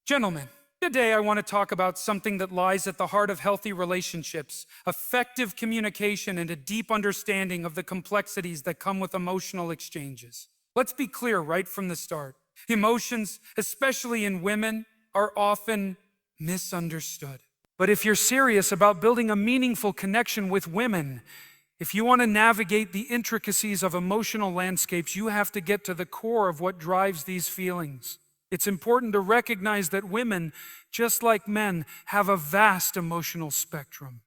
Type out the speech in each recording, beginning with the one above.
Gentlemen, today I want to talk about something that lies at the heart of healthy relationships, effective communication, and a deep understanding of the complexities that come with emotional exchanges. Let's be clear right from the start. Emotions, especially in women, are often misunderstood. But if you're serious about building a meaningful connection with women, if you want to navigate the intricacies of emotional landscapes, you have to get to the core of what drives these feelings. It's important to recognize that women, just like men, have a vast emotional spectrum.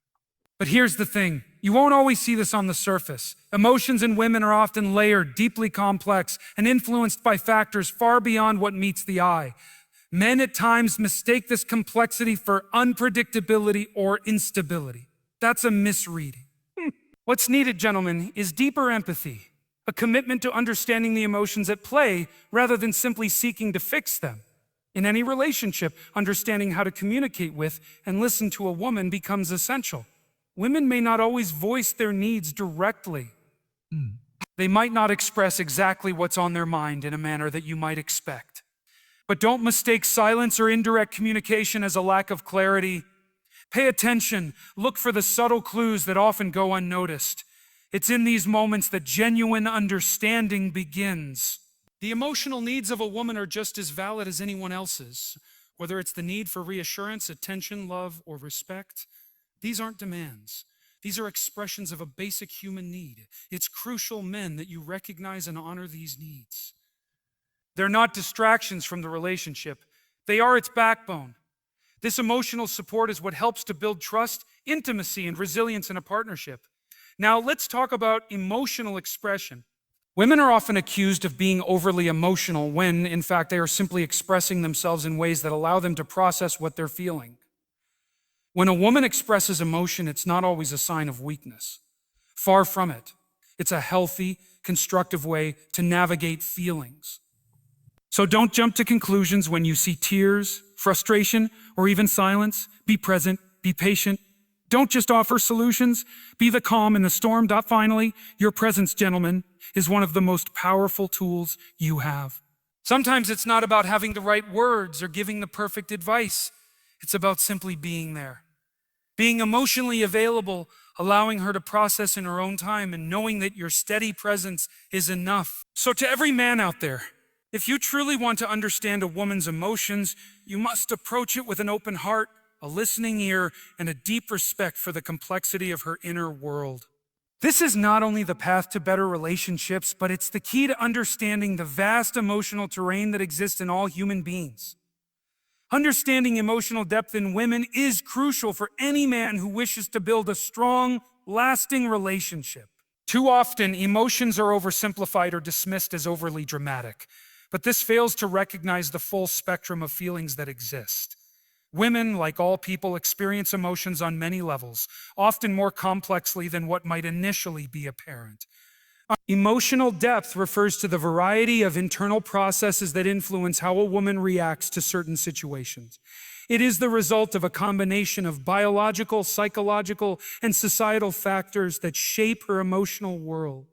But here's the thing, you won't always see this on the surface. Emotions in women are often layered, deeply complex, and influenced by factors far beyond what meets the eye. Men at times mistake this complexity for unpredictability or instability. That's a misreading. What's needed, gentlemen, is deeper empathy, a commitment to understanding the emotions at play rather than simply seeking to fix them. In any relationship, understanding how to communicate with and listen to a woman becomes essential. Women may not always voice their needs directly. They might not express exactly what's on their mind in a manner that you might expect. But don't mistake silence or indirect communication as a lack of clarity. Pay attention, look for the subtle clues that often go unnoticed. It's in these moments that genuine understanding begins. The emotional needs of a woman are just as valid as anyone else's. Whether it's the need for reassurance, attention, love, or respect, these aren't demands. These are expressions of a basic human need. It's crucial, men, that you recognize and honor these needs. They're not distractions from the relationship. They are its backbone. This emotional support is what helps to build trust, intimacy, and resilience in a partnership. Now, let's talk about emotional expression. Women are often accused of being overly emotional when, in fact, they are simply expressing themselves in ways that allow them to process what they're feeling. When a woman expresses emotion, it's not always a sign of weakness. Far from it. It's a healthy, constructive way to navigate feelings. So don't jump to conclusions when you see tears, frustration, or even silence. Be present, be patient. Don't just offer solutions, be the calm in the storm. Finally, your presence, gentlemen, is one of the most powerful tools you have. Sometimes it's not about having the right words or giving the perfect advice. It's about simply being there. Being emotionally available, allowing her to process in her own time, and knowing that your steady presence is enough. So to every man out there, if you truly want to understand a woman's emotions, you must approach it with an open heart, a listening ear, and a deep respect for the complexity of her inner world. This is not only the path to better relationships, but it's the key to understanding the vast emotional terrain that exists in all human beings. Understanding emotional depth in women is crucial for any man who wishes to build a strong, lasting relationship. Too often, emotions are oversimplified or dismissed as overly dramatic, but this fails to recognize the full spectrum of feelings that exist. Women, like all people, experience emotions on many levels, often more complexly than what might initially be apparent. Emotional depth refers to the variety of internal processes that influence how a woman reacts to certain situations. It is the result of a combination of biological, psychological, and societal factors that shape her emotional world.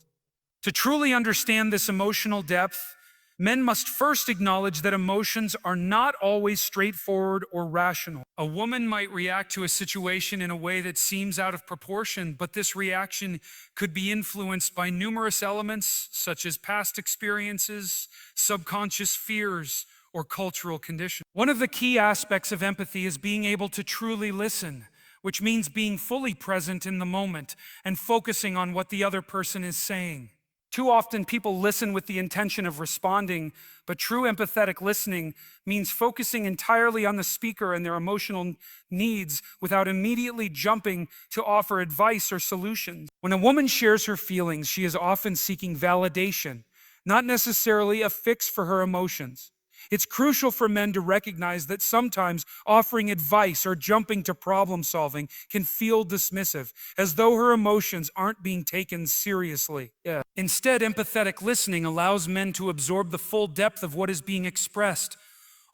To truly understand this emotional depth, men must first acknowledge that emotions are not always straightforward or rational. A woman might react to a situation in a way that seems out of proportion, but this reaction could be influenced by numerous elements such as past experiences, subconscious fears, or cultural conditions. One of the key aspects of empathy is being able to truly listen, which means being fully present in the moment and focusing on what the other person is saying. Too often people listen with the intention of responding, but true empathetic listening means focusing entirely on the speaker and their emotional needs without immediately jumping to offer advice or solutions. When a woman shares her feelings, she is often seeking validation, not necessarily a fix for her emotions. It's crucial for men to recognize that sometimes offering advice or jumping to problem solving can feel dismissive, as though her emotions aren't being taken seriously. Instead, empathetic listening allows men to absorb the full depth of what is being expressed,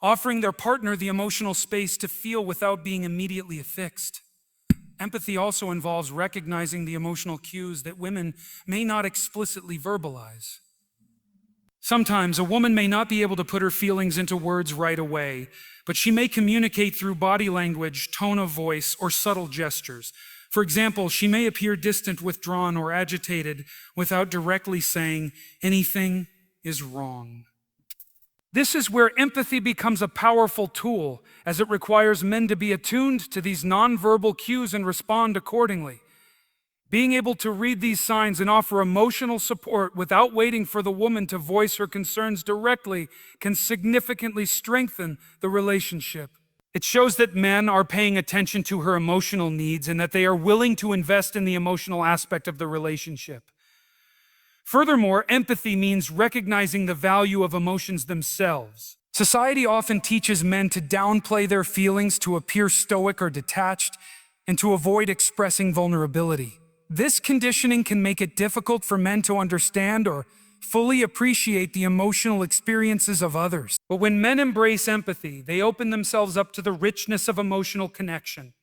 offering their partner the emotional space to feel without being immediately affixed. Empathy also involves recognizing the emotional cues that women may not explicitly verbalize. Sometimes a woman may not be able to put her feelings into words right away, but she may communicate through body language, tone of voice, or subtle gestures. For example, she may appear distant, withdrawn, or agitated without directly saying anything is wrong. This is where empathy becomes a powerful tool, as it requires men to be attuned to these nonverbal cues and respond accordingly. Being able to read these signs and offer emotional support without waiting for the woman to voice her concerns directly can significantly strengthen the relationship. It shows that men are paying attention to her emotional needs and that they are willing to invest in the emotional aspect of the relationship. Furthermore, empathy means recognizing the value of emotions themselves. Society often teaches men to downplay their feelings, to appear stoic or detached, and to avoid expressing vulnerability. This conditioning can make it difficult for men to understand or fully appreciate the emotional experiences of others. But when men embrace empathy, they open themselves up to the richness of emotional connection.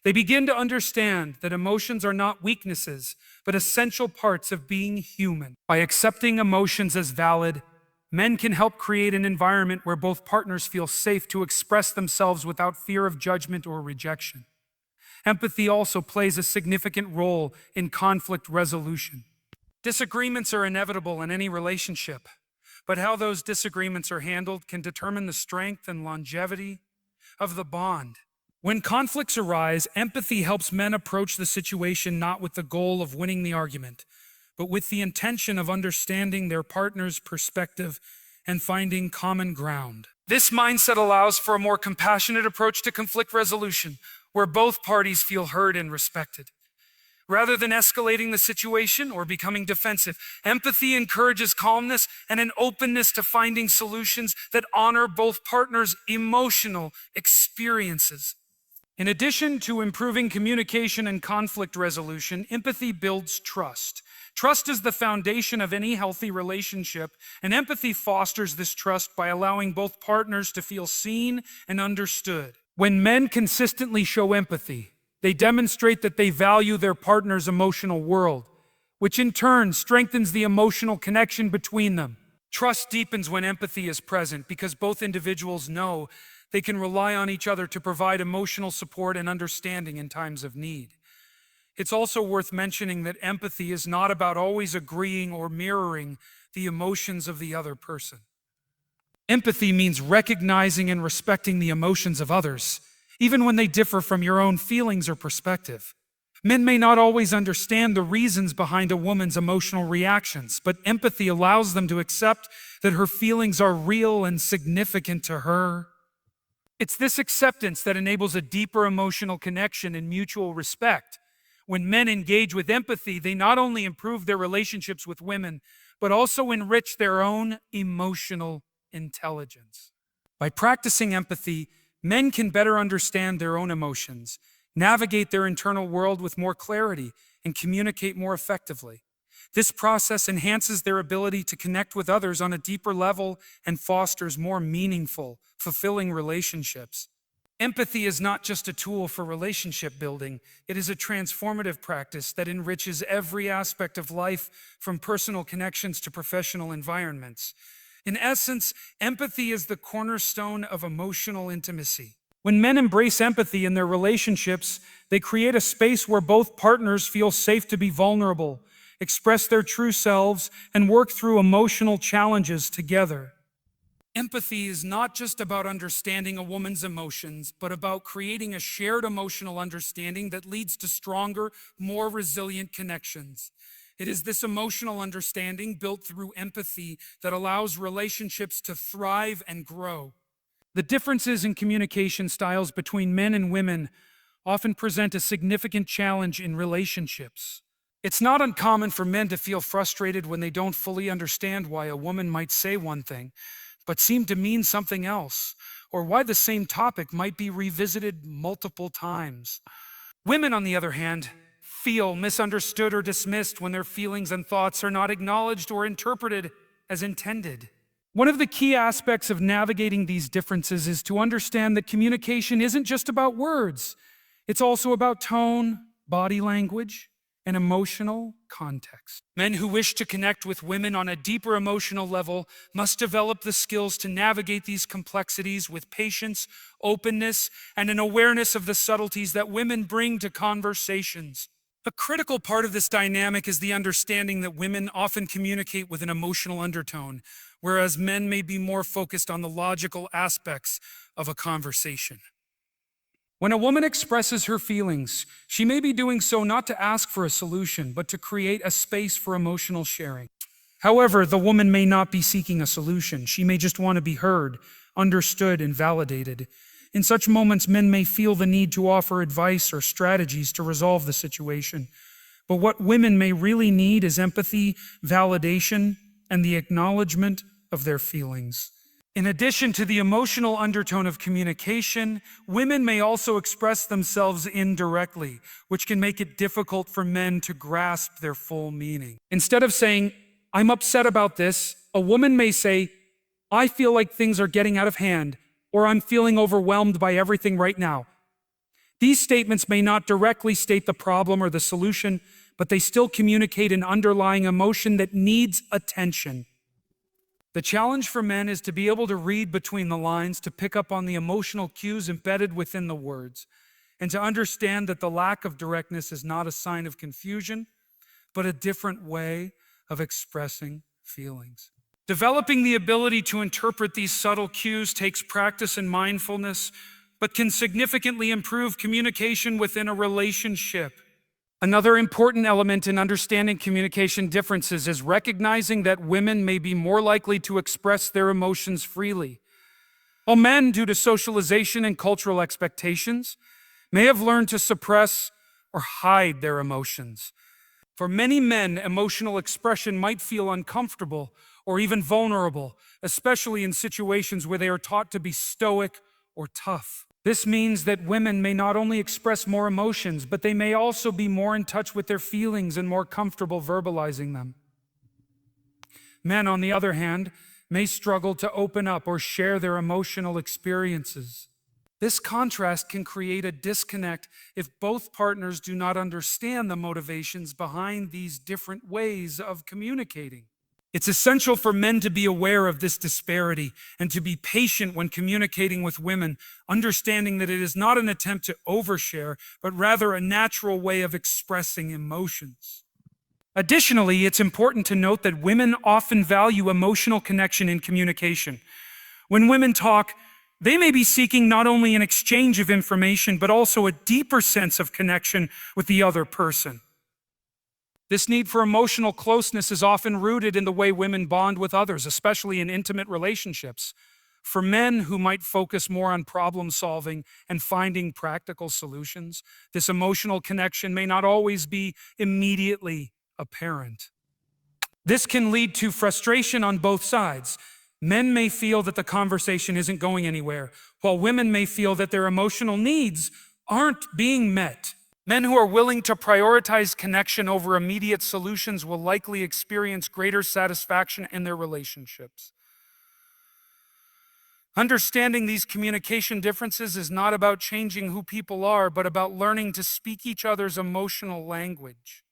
They begin to understand that emotions are not weaknesses, but essential parts of being human. By accepting emotions as valid, men can help create an environment where both partners feel safe to express themselves without fear of judgment or rejection. Empathy also plays a significant role in conflict resolution. Disagreements are inevitable in any relationship, but how those disagreements are handled can determine the strength and longevity of the bond. When conflicts arise, empathy helps men approach the situation not with the goal of winning the argument, but with the intention of understanding their partner's perspective and finding common ground. This mindset allows for a more compassionate approach to conflict resolution, where both parties feel heard and respected. Rather than escalating the situation or becoming defensive, empathy encourages calmness and an openness to finding solutions that honor both partners' emotional experiences. In addition to improving communication and conflict resolution, empathy builds trust. Trust is the foundation of any healthy relationship, and empathy fosters this trust by allowing both partners to feel seen and understood. When men consistently show empathy, they demonstrate that they value their partner's emotional world, which in turn strengthens the emotional connection between them. Trust deepens when empathy is present because both individuals know they can rely on each other to provide emotional support and understanding in times of need. It's also worth mentioning that empathy is not about always agreeing or mirroring the emotions of the other person. Empathy means recognizing and respecting the emotions of others, even when they differ from your own feelings or perspective. Men may not always understand the reasons behind a woman's emotional reactions, but empathy allows them to accept that her feelings are real and significant to her. It's this acceptance that enables a deeper emotional connection and mutual respect. When men engage with empathy, they not only improve their relationships with women, but also enrich their own emotional intelligence. By practicing empathy, men can better understand their own emotions, navigate their internal world with more clarity, and communicate more effectively. This process enhances their ability to connect with others on a deeper level and fosters more meaningful, fulfilling relationships. Empathy is not just a tool for relationship building, it is a transformative practice that enriches every aspect of life, from personal connections to professional environments. In essence, empathy is the cornerstone of emotional intimacy. When men embrace empathy in their relationships, they create a space where both partners feel safe to be vulnerable, express their true selves, and work through emotional challenges together. Empathy is not just about understanding a woman's emotions, but about creating a shared emotional understanding that leads to stronger, more resilient connections. It is this emotional understanding built through empathy that allows relationships to thrive and grow. The differences in communication styles between men and women often present a significant challenge in relationships. It's not uncommon for men to feel frustrated when they don't fully understand why a woman might say one thing, but seem to mean something else, or why the same topic might be revisited multiple times. Women, on the other hand, feel misunderstood or dismissed when their feelings and thoughts are not acknowledged or interpreted as intended. One of the key aspects of navigating these differences is to understand that communication isn't just about words. It's also about tone, body language, and emotional context. Men who wish to connect with women on a deeper emotional level must develop the skills to navigate these complexities with patience, openness, and an awareness of the subtleties that women bring to conversations. A critical part of this dynamic is the understanding that women often communicate with an emotional undertone, whereas men may be more focused on the logical aspects of a conversation. When a woman expresses her feelings, she may be doing so not to ask for a solution, but to create a space for emotional sharing. However, the woman may not be seeking a solution. She may just want to be heard, understood, and validated. In such moments, men may feel the need to offer advice or strategies to resolve the situation. But what women may really need is empathy, validation, and the acknowledgement of their feelings. In addition to the emotional undertone of communication, women may also express themselves indirectly, which can make it difficult for men to grasp their full meaning. Instead of saying, "I'm upset about this," a woman may say, "I feel like things are getting out of hand," or "I'm feeling overwhelmed by everything right now." These statements may not directly state the problem or the solution, but they still communicate an underlying emotion that needs attention. The challenge for men is to be able to read between the lines, to pick up on the emotional cues embedded within the words, and to understand that the lack of directness is not a sign of confusion, but a different way of expressing feelings. Developing the ability to interpret these subtle cues takes practice and mindfulness, but can significantly improve communication within a relationship. Another important element in understanding communication differences is recognizing that women may be more likely to express their emotions freely, while men, due to socialization and cultural expectations, may have learned to suppress or hide their emotions. For many men, emotional expression might feel uncomfortable or even vulnerable, especially in situations where they are taught to be stoic or tough. This means that women may not only express more emotions, but they may also be more in touch with their feelings and more comfortable verbalizing them. Men, on the other hand, may struggle to open up or share their emotional experiences. This contrast can create a disconnect if both partners do not understand the motivations behind these different ways of communicating. It's essential for men to be aware of this disparity and to be patient when communicating with women, understanding that it is not an attempt to overshare, but rather a natural way of expressing emotions. Additionally, it's important to note that women often value emotional connection in communication. When women talk, they may be seeking not only an exchange of information, but also a deeper sense of connection with the other person. This need for emotional closeness is often rooted in the way women bond with others, especially in intimate relationships. For men who might focus more on problem solving and finding practical solutions, this emotional connection may not always be immediately apparent. This can lead to frustration on both sides. Men may feel that the conversation isn't going anywhere, while women may feel that their emotional needs aren't being met. Men who are willing to prioritize connection over immediate solutions will likely experience greater satisfaction in their relationships. Understanding these communication differences is not about changing who people are, but about learning to speak each other's emotional language.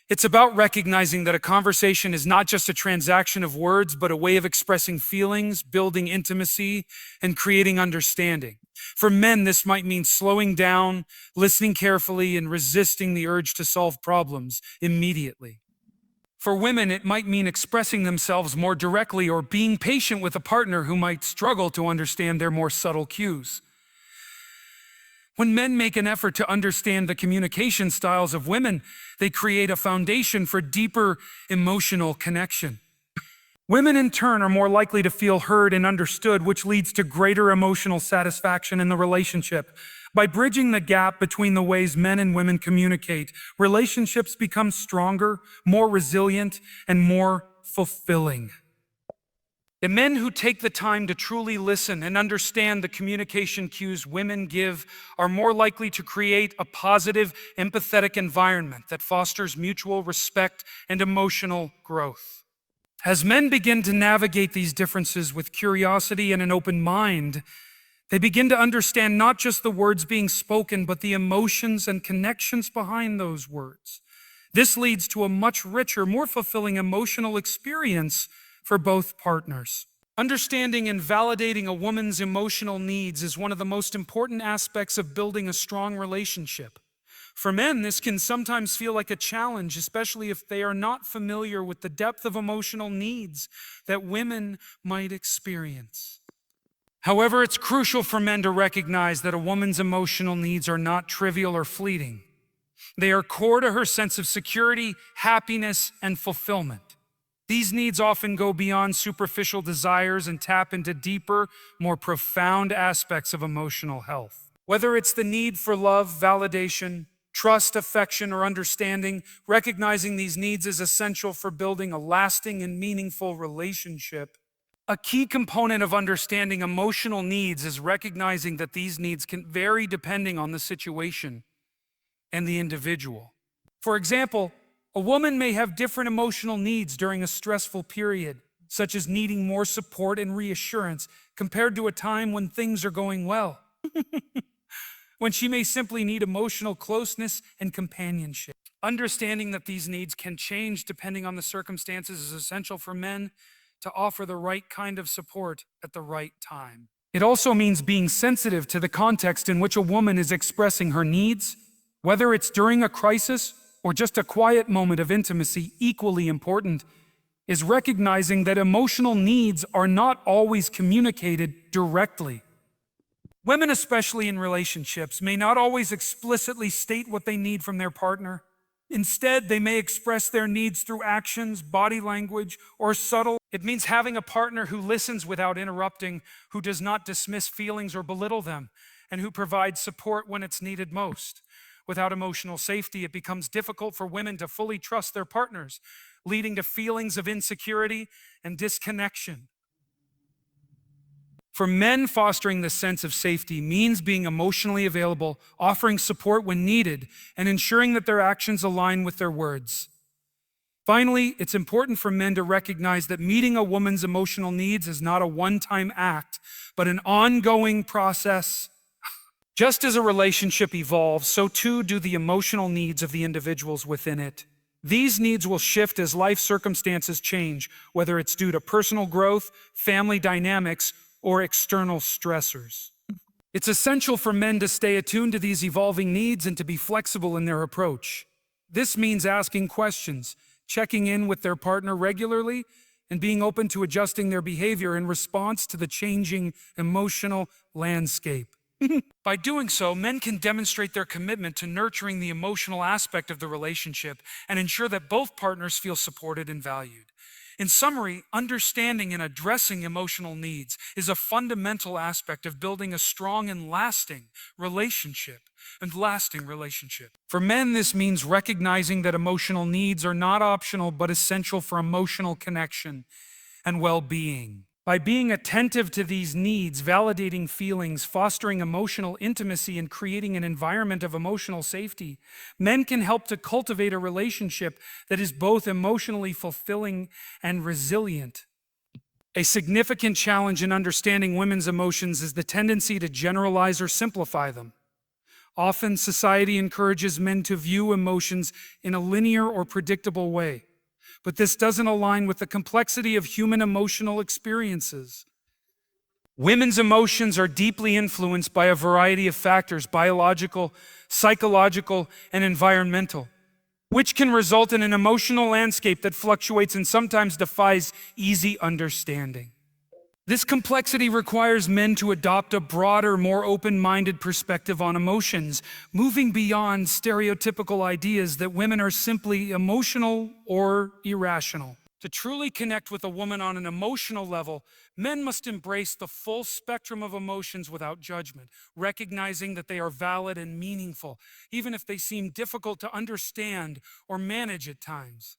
It's about recognizing that a conversation is not just a transaction of words, but a way of expressing feelings, building intimacy, and creating understanding. For men, this might mean slowing down, listening carefully, and resisting the urge to solve problems immediately. For women, it might mean expressing themselves more directly or being patient with a partner who might struggle to understand their more subtle cues. When men make an effort to understand the communication styles of women, they create a foundation for deeper emotional connection. Women, in turn, are more likely to feel heard and understood, which leads to greater emotional satisfaction in the relationship. By bridging the gap between the ways men and women communicate, relationships become stronger, more resilient, and more fulfilling. The men who take the time to truly listen and understand the communication cues women give are more likely to create a positive, empathetic environment that fosters mutual respect and emotional growth. As men begin to navigate these differences with curiosity and an open mind, They begin to understand not just the words being spoken, but the emotions and connections behind those words. This leads to a much richer, more fulfilling emotional experience for both partners. Understanding and validating a woman's emotional needs is one of the most important aspects of building a strong relationship. For men, this can sometimes feel like a challenge, especially if they are not familiar with the depth of emotional needs that women might experience. However, it's crucial for men to recognize that a woman's emotional needs are not trivial or fleeting. They are core to her sense of security, happiness, and fulfillment. These needs often go beyond superficial desires and tap into deeper, more profound aspects of emotional health. Whether it's the need for love, validation, trust, affection, or understanding, recognizing these needs is essential for building a lasting and meaningful relationship. A key component of understanding emotional needs is recognizing that these needs can vary depending on the situation and the individual. For example, a woman may have different emotional needs during a stressful period, such as needing more support and reassurance compared to a time when things are going well, when she may simply need emotional closeness and companionship. Understanding that these needs can change depending on the circumstances is essential for men to offer the right kind of support at the right time. It also means being sensitive to the context in which a woman is expressing her needs, whether it's during a crisis or just a quiet moment of intimacy. Equally important is recognizing that emotional needs are not always communicated directly. Women, especially in relationships, may not always explicitly state what they need from their partner. Instead, they may express their needs through actions, body language, or subtle. It means having a partner who listens without interrupting, who does not dismiss feelings or belittle them, and who provides support when it's needed most. Without emotional safety, it becomes difficult for women to fully trust their partners, leading to feelings of insecurity and disconnection. For men, fostering this sense of safety means being emotionally available, offering support when needed, and ensuring that their actions align with their words. Finally, it's important for men to recognize that meeting a woman's emotional needs is not a one-time act, but an ongoing process. Just as a relationship evolves, so too do the emotional needs of the individuals within it. These needs will shift as life circumstances change, whether it's due to personal growth, family dynamics, or external stressors. It's essential for men to stay attuned to these evolving needs and to be flexible in their approach. This means asking questions, checking in with their partner regularly, and being open to adjusting their behavior in response to the changing emotional landscape. By doing so, men can demonstrate their commitment to nurturing the emotional aspect of the relationship and ensure that both partners feel supported and valued. In summary, understanding and addressing emotional needs is a fundamental aspect of building a strong and lasting relationship. For men, this means recognizing that emotional needs are not optional but essential for emotional connection and well-being. By being attentive to these needs, validating feelings, fostering emotional intimacy, and creating an environment of emotional safety, men can help to cultivate a relationship that is both emotionally fulfilling and resilient. A significant challenge in understanding women's emotions is the tendency to generalize or simplify them. Often, society encourages men to view emotions in a linear or predictable way. But this doesn't align with the complexity of human emotional experiences. Women's emotions are deeply influenced by a variety of factors, biological, psychological, and environmental, which can result in an emotional landscape that fluctuates and sometimes defies easy understanding. This complexity requires men to adopt a broader, more open-minded perspective on emotions, moving beyond stereotypical ideas that women are simply emotional or irrational. To truly connect with a woman on an emotional level, men must embrace the full spectrum of emotions without judgment, recognizing that they are valid and meaningful, even if they seem difficult to understand or manage at times.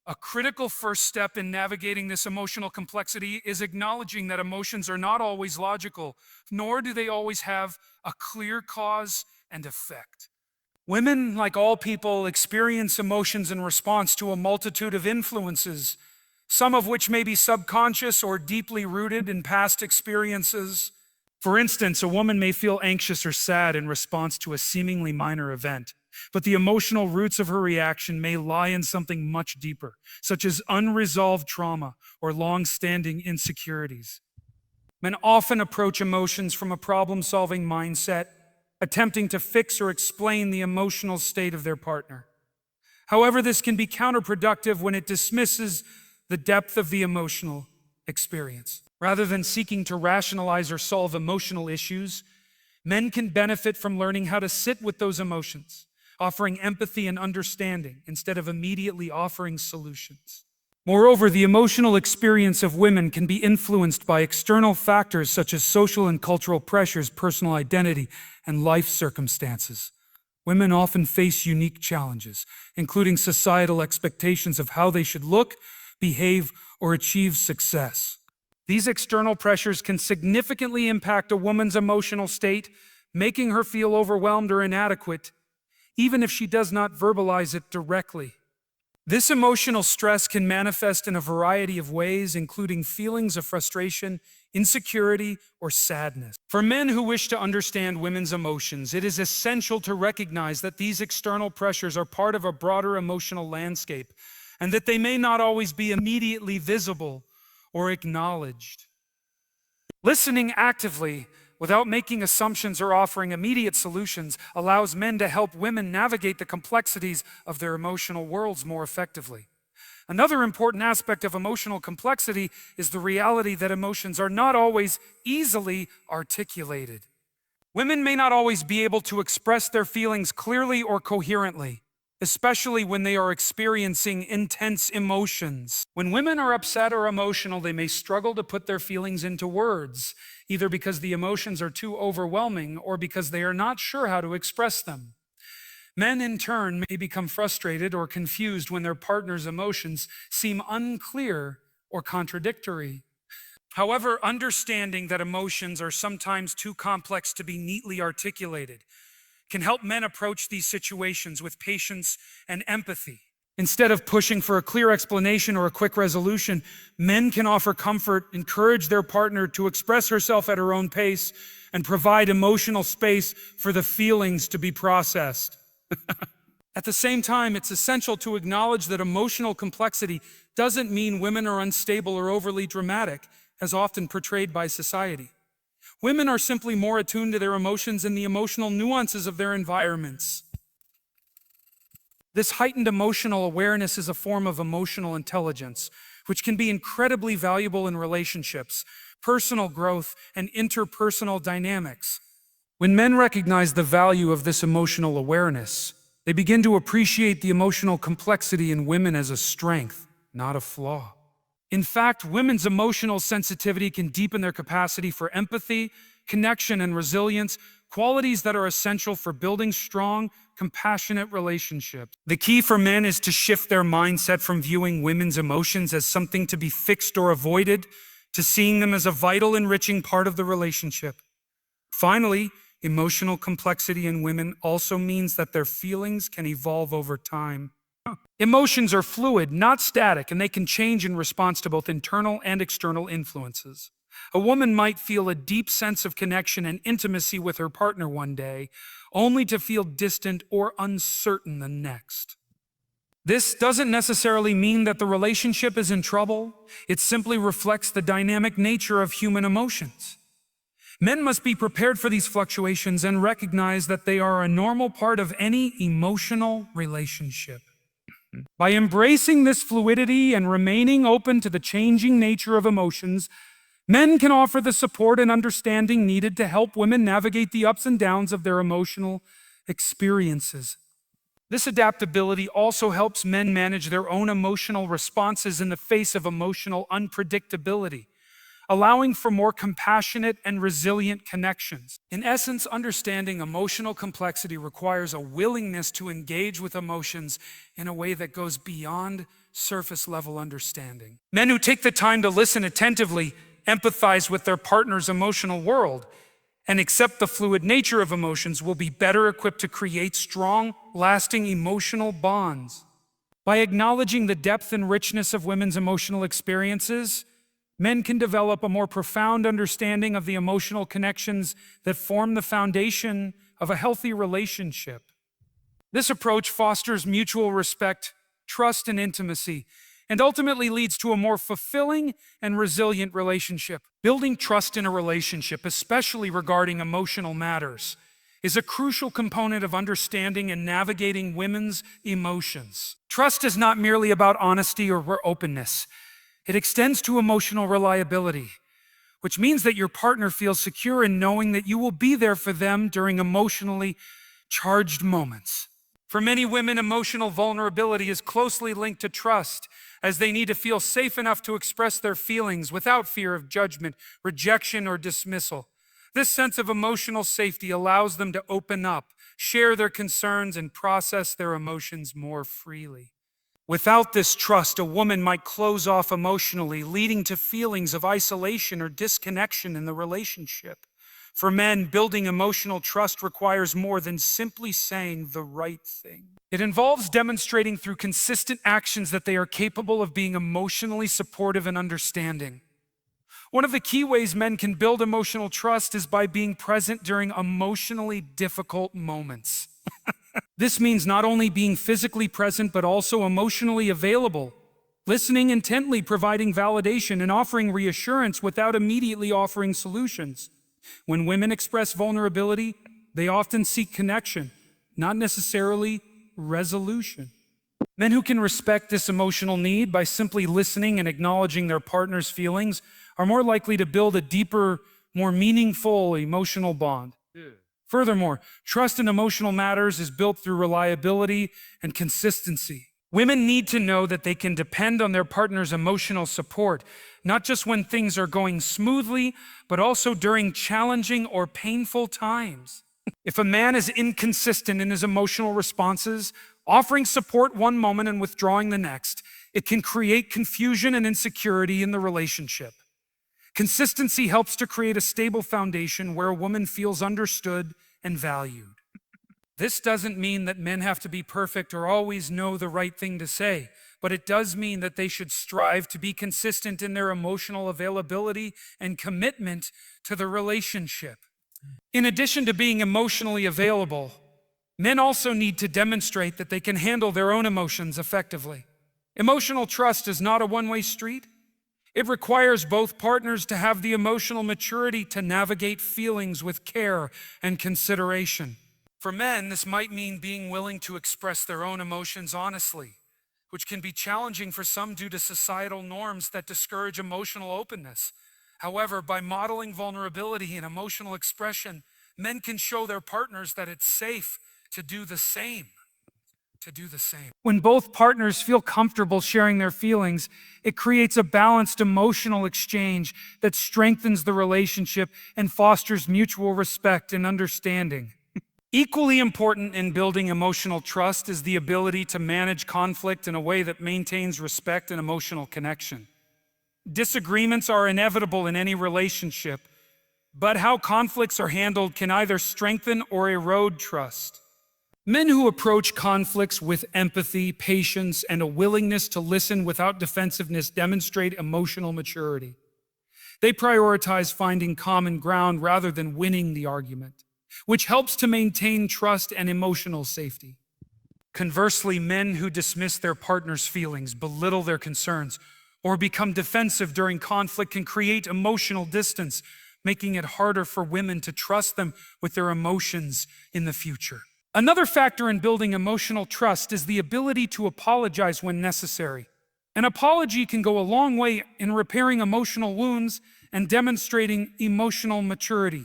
A critical first step in navigating this emotional complexity is acknowledging that emotions are not always logical, nor do they always have a clear cause and effect. Women, like all people, experience emotions in response to a multitude of influences, some of which may be subconscious or deeply rooted in past experiences. For instance, a woman may feel anxious or sad in response to a seemingly minor event, but the emotional roots of her reaction may lie in something much deeper, such as unresolved trauma or long-standing insecurities. Men often approach emotions from a problem-solving mindset, attempting to fix or explain the emotional state of their partner. However, this can be counterproductive when it dismisses the depth of the emotional experience. Rather than seeking to rationalize or solve emotional issues, men can benefit from learning how to sit with those emotions, offering empathy and understanding instead of immediately offering solutions. Moreover, the emotional experience of women can be influenced by external factors such as social and cultural pressures, personal identity, and life circumstances. Women often face unique challenges, including societal expectations of how they should look, behave, or achieve success. These external pressures can significantly impact a woman's emotional state, making her feel overwhelmed or inadequate, even if she does not verbalize it directly. This emotional stress can manifest in a variety of ways, including feelings of frustration, insecurity, or sadness. For men who wish to understand women's emotions, it is essential to recognize that these external pressures are part of a broader emotional landscape, and that they may not always be immediately visible or acknowledged. Listening actively, without making assumptions or offering immediate solutions, allows men to help women navigate the complexities of their emotional worlds more effectively. Another important aspect of emotional complexity is the reality that emotions are not always easily articulated. Women may not always be able to express their feelings clearly or coherently, especially when they are experiencing intense emotions. When women are upset or emotional, they may struggle to put their feelings into words, either because the emotions are too overwhelming or because they are not sure how to express them. Men, in turn, may become frustrated or confused when their partner's emotions seem unclear or contradictory. However, understanding that emotions are sometimes too complex to be neatly articulated can help men approach these situations with patience and empathy. Instead of pushing for a clear explanation or a quick resolution, men can offer comfort, encourage their partner to express herself at her own pace, and provide emotional space for the feelings to be processed. At the same time, it's essential to acknowledge that emotional complexity doesn't mean women are unstable or overly dramatic, as often portrayed by society. Women are simply more attuned to their emotions and the emotional nuances of their environments. This heightened emotional awareness is a form of emotional intelligence, which can be incredibly valuable in relationships, personal growth, and interpersonal dynamics. When men recognize the value of this emotional awareness, they begin to appreciate the emotional complexity in women as a strength, not a flaw. In fact, women's emotional sensitivity can deepen their capacity for empathy, connection, and resilience, qualities that are essential for building strong, compassionate relationships. The key for men is to shift their mindset from viewing women's emotions as something to be fixed or avoided, to seeing them as a vital, enriching part of the relationship. Finally, emotional complexity in women also means that their feelings can evolve over time. Emotions are fluid, not static, and they can change in response to both internal and external influences. A woman might feel a deep sense of connection and intimacy with her partner one day, only to feel distant or uncertain the next. This doesn't necessarily mean that the relationship is in trouble. It simply reflects the dynamic nature of human emotions. Men must be prepared for these fluctuations and recognize that they are a normal part of any emotional relationship. By embracing this fluidity and remaining open to the changing nature of emotions, men can offer the support and understanding needed to help women navigate the ups and downs of their emotional experiences. This adaptability also helps men manage their own emotional responses in the face of emotional unpredictability, allowing for more compassionate and resilient connections. In essence, understanding emotional complexity requires a willingness to engage with emotions in a way that goes beyond surface-level understanding. Men who take the time to listen attentively, empathize with their partner's emotional world, and accept the fluid nature of emotions will be better equipped to create strong, lasting emotional bonds. By acknowledging the depth and richness of women's emotional experiences, Men can develop a more profound understanding of the emotional connections that form the foundation of a healthy relationship. This approach fosters mutual respect, trust, and intimacy, and ultimately leads to a more fulfilling and resilient relationship. Building trust in a relationship, especially regarding emotional matters, is a crucial component of understanding and navigating women's emotions. Trust is not merely about honesty or openness. It extends to emotional reliability, which means that your partner feels secure in knowing that you will be there for them during emotionally charged moments. For many women, emotional vulnerability is closely linked to trust, as they need to feel safe enough to express their feelings without fear of judgment, rejection, or dismissal. This sense of emotional safety allows them to open up, share their concerns, and process their emotions more freely. Without this trust, a woman might close off emotionally, leading to feelings of isolation or disconnection in the relationship. For men, building emotional trust requires more than simply saying the right thing. It involves demonstrating through consistent actions that they are capable of being emotionally supportive and understanding. One of the key ways men can build emotional trust is by being present during emotionally difficult moments. This means not only being physically present, but also emotionally available, listening intently, providing validation, and offering reassurance without immediately offering solutions. When women express vulnerability, they often seek connection, not necessarily resolution. Men who can respect this emotional need by simply listening and acknowledging their partner's feelings are more likely to build a deeper, more meaningful emotional bond. Furthermore, trust in emotional matters is built through reliability and consistency. Women need to know that they can depend on their partner's emotional support, not just when things are going smoothly, but also during challenging or painful times. If a man is inconsistent in his emotional responses, offering support one moment and withdrawing the next, it can create confusion and insecurity in the relationship. Consistency helps to create a stable foundation where a woman feels understood and valued. This doesn't mean that men have to be perfect or always know the right thing to say, but it does mean that they should strive to be consistent in their emotional availability and commitment to the relationship. In addition to being emotionally available, men also need to demonstrate that they can handle their own emotions effectively. Emotional trust is not a one-way street. It requires both partners to have the emotional maturity to navigate feelings with care and consideration. For men, this might mean being willing to express their own emotions honestly, which can be challenging for some due to societal norms that discourage emotional openness. However, by modeling vulnerability and emotional expression, men can show their partners that it's safe to do the same. When both partners feel comfortable sharing their feelings, it creates a balanced emotional exchange that strengthens the relationship and fosters mutual respect and understanding. Equally important in building emotional trust is the ability to manage conflict in a way that maintains respect and emotional connection. Disagreements are inevitable in any relationship, but how conflicts are handled can either strengthen or erode trust. Men who approach conflicts with empathy, patience, and a willingness to listen without defensiveness demonstrate emotional maturity. They prioritize finding common ground rather than winning the argument, which helps to maintain trust and emotional safety. Conversely, men who dismiss their partner's feelings, belittle their concerns, or become defensive during conflict can create emotional distance, making it harder for women to trust them with their emotions in the future. Another factor in building emotional trust is the ability to apologize when necessary. An apology can go a long way in repairing emotional wounds and demonstrating emotional maturity.